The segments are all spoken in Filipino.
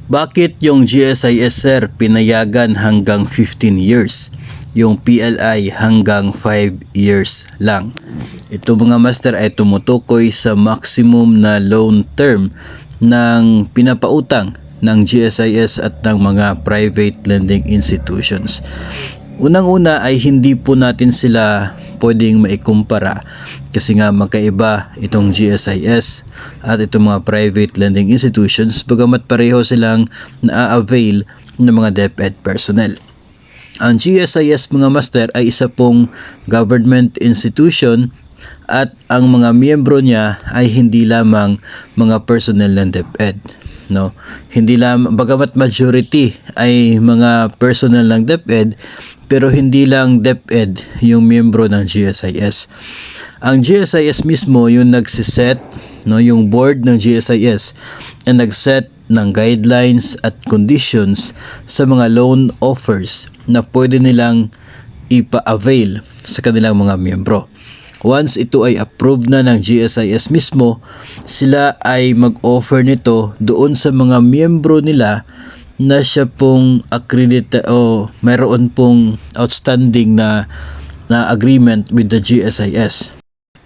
Bakit yung GSIS sir pinayagan hanggang 15 years? Yung PLI hanggang 5 years lang. Ito mga master ay tumutukoy sa maximum na loan term ng pinapautang ng GSIS at ng mga private lending institutions. Unang-una ay hindi po natin sila pwedeng maikumpara kasi nga magkaiba itong GSIS at itong mga private lending institutions bagamat pareho silang na-avail ng mga DepEd personnel. Ang GSIS mga master ay isa pong government institution at ang mga miyembro niya ay hindi lamang mga personnel ng DepEd. No, hindi lamang bagamat majority ay mga personnel ng DepEd, pero hindi lang DepEd yung miyembro ng GSIS. Ang GSIS mismo yung nagsiset, no, yung board ng GSIS ang nagset ng guidelines at conditions sa mga loan offers na pwede nilang ipa-avail sa kanilang mga miyembro. Once ito ay approved na ng GSIS mismo, sila ay mag-offer nito doon sa mga miyembro nila na siya pong accredit o mayroon pong outstanding na agreement with the GSIS.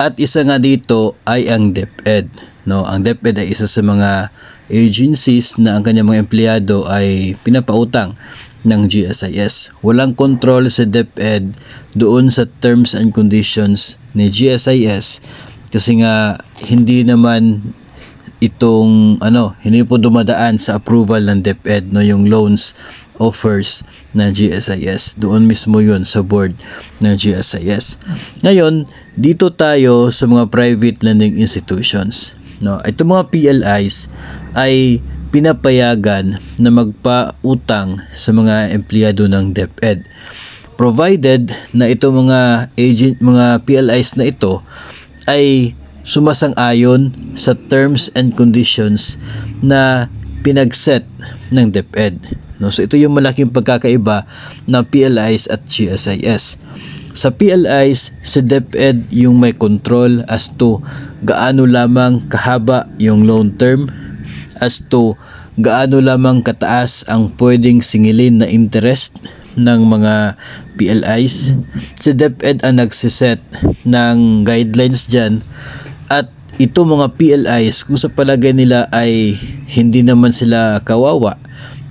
At isa nga dito ay ang DepEd. No, ang DepEd ay isa sa mga agencies na ang kanyang mga empleyado ay pinapautang ng GSIS. Walang control sa DepEd doon sa terms and conditions ni GSIS kasi nga hindi naman itong hindi po dumadaan sa approval ng DepEd, no, yung loans offers ng GSIS. Doon mismo yun sa board ng GSIS. Ngayon, dito tayo sa mga private lending institutions. No, itong mga PLIs ay pinapayagan na magpautang sa mga empleyado ng DepEd provided na itong mga PLIs na ito ay sumasang-ayon sa terms and conditions na pinagset ng DepEd. No, so ito yung malaking pagkakaiba ng PLIs at GSIS. Sa PLIs, si DepEd yung may control as to gaano lamang kahaba yung loan term, as to gaano lamang kataas ang pwedeng singilin na interest ng mga PLIs. Si DepEd ang nagsiset ng guidelines dyan at ito mga PLIs kung sa palagay nila ay hindi naman sila kawawa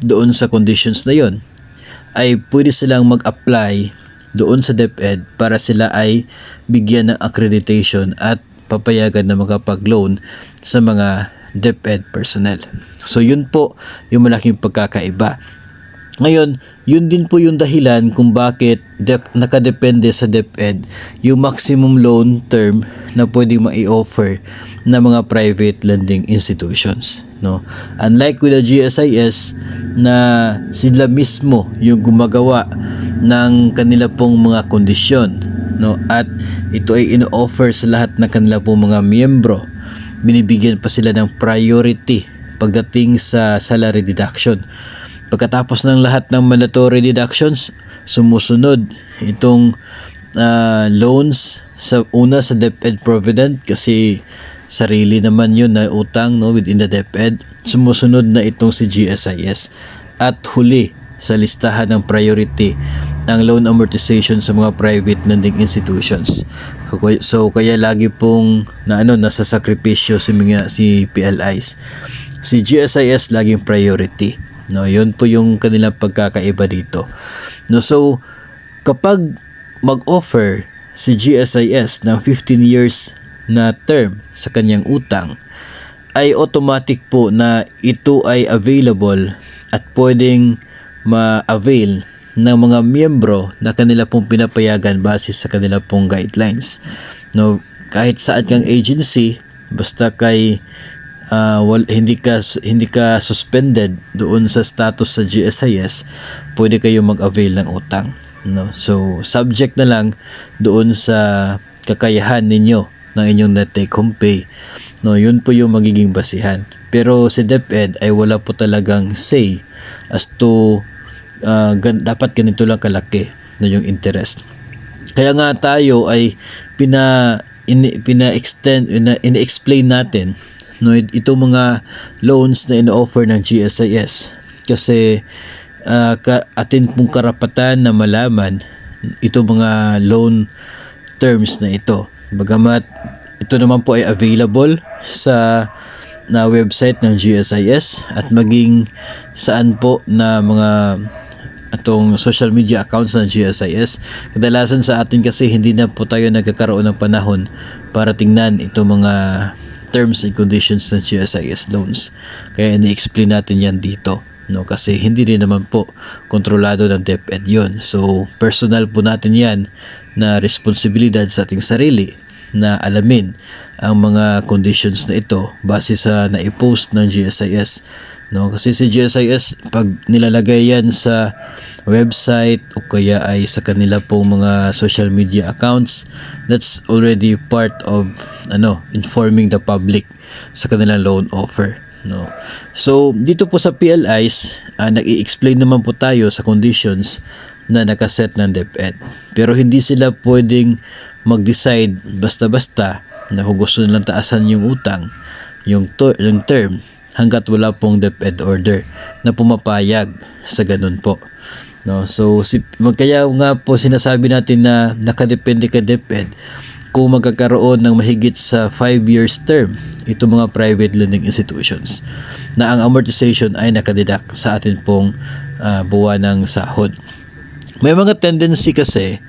doon sa conditions na yon, ay pwede silang mag-apply doon sa DepEd para sila ay bigyan ng accreditation at papayagan na makapag-loan sa mga DepEd personnel. So yun po yung malaking pagkakaiba. Ngayon, yun din po yung dahilan kung bakit nakadepende sa DepEd yung maximum loan term na pwedeng mai-offer na mga private lending institutions. No? Unlike with the GSIS na sila mismo yung gumagawa ng kanila pong mga kondisyon, no? At ito ay ino-offer sa lahat ng kanila pong mga miyembro. Binibigyan pa sila ng priority pagdating sa salary deduction. Pagkatapos ng lahat ng mandatory deductions, sumusunod itong loans sa DepEd Provident kasi sarili naman yun na utang, no, within the DepEd. Sumusunod na itong si GSIS at huli sa listahan ng priority ang loan amortization sa mga private lending institutions. So kaya lagi pong nasa sakripisyo si PLIs. Si GSIS laging priority. No, yun po yung kanilang pagkakaiba dito. No, so kapag mag-offer si GSIS ng 15 years na term sa kanyang utang, ay automatic po na ito ay available at pwedeng ma-avail ng mga miyembro na kanila pong pinapayagan base sa kanila pong guidelines. No, kahit saan kang agency, basta kay hindi ka suspended doon sa status sa GSIS, pwede kayo mag-avail ng utang. No, so subject na lang doon sa kakayahan ninyo ng inyong net take home pay. No, yun po yung magiging basihan. Pero si DepEd ay wala po talagang say as to dapat ganito lang kalaki na yung interest. Kaya nga tayo ay ina-explain natin, no, itong mga loans na ino-offer ng GSIS kasi atin pong karapatan na malaman ito mga loan terms na ito. Bagamat ito naman po ay available sa website ng GSIS at maging saan po na mga atong social media accounts ng GSIS. Kadalasan sa atin kasi hindi na po tayo nagkakaroon ng panahon para tingnan itong mga terms and conditions ng GSIS loans. Kaya ini-explain natin yan dito. No, kasi hindi rin naman po kontrolado ng DepEd yon. So personal po natin yan na responsibilidad sa ating sarili na alamin ang mga conditions na ito base sa na-post ng GSIS. No, kasi si GSIS pag nilalagay yan sa website o kaya ay sa kanila pong mga social media accounts, that's already part of informing the public sa kanilang loan offer. No. So dito po sa PLIs, nag-i-explain naman po tayo sa conditions na nakaset ng DepEd. Pero hindi sila pwedeng mag-decide basta-basta na kung gusto nilang taasan yung utang, yung term, hanggat wala pong DepEd order na pumapayag sa ganun po. No, so kaya nga po sinasabi natin na nakadepende ka DepEd kung magkakaroon ng mahigit sa 5 years term ito mga private lending institutions na ang amortization ay nakadidak sa atin pong buwan ng sahod. May mga tendency kasi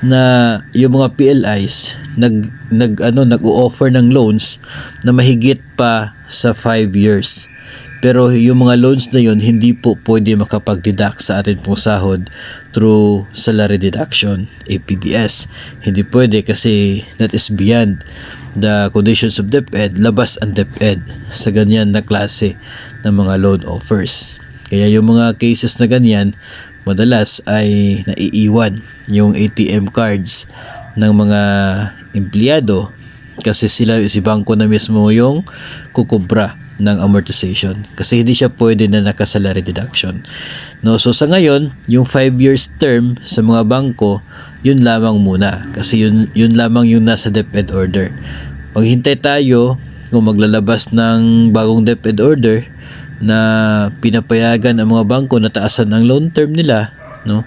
na yung mga PLIs nag-o-offer ng loans na mahigit pa sa 5 years. Pero yung mga loans na yun hindi po pwede makapag-deduct sa atin pong sahod through salary deduction, APDS. Hindi pwede kasi that is beyond the conditions of DepEd, labas ang DepEd sa ganyan na klase ng mga loan offers. Kaya yung mga cases na ganyan, madalas ay naiiwan yung ATM cards ng mga empleyado kasi si bangko na mismo yung kukubra ng amortization kasi hindi siya pwede na naka-salary deduction. No, so sa ngayon, yung 5 years term sa mga bangko, yun lamang muna kasi yun lamang yung nasa DepEd order. Maghintay tayo kung maglalabas ng bagong DepEd order na pinapayagan ang mga bangko na taasan ang loan term nila, no?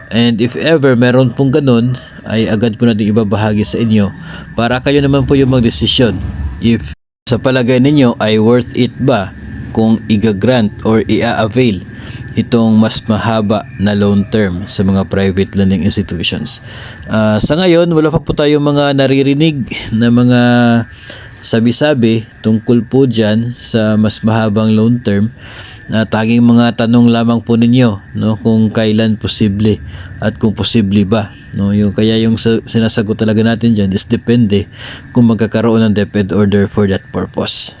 And if ever meron pong ganun, ay agad po natin ibabahagi sa inyo para kayo naman po yung magdesisyon if sa palagay ninyo ay worth it ba kung i-grant or i-avail itong mas mahaba na loan term sa mga private lending institutions. Sa ngayon, wala pa po tayong mga naririnig na mga sabi-sabi tungkol po dyan sa mas mahabang loan term. Tanging mga tanong lamang po ninyo, no, kung kailan posible at kung posible ba, no, kaya yung sinasagot talaga natin diyan is depende kung magkakaroon ng DepEd order for that purpose.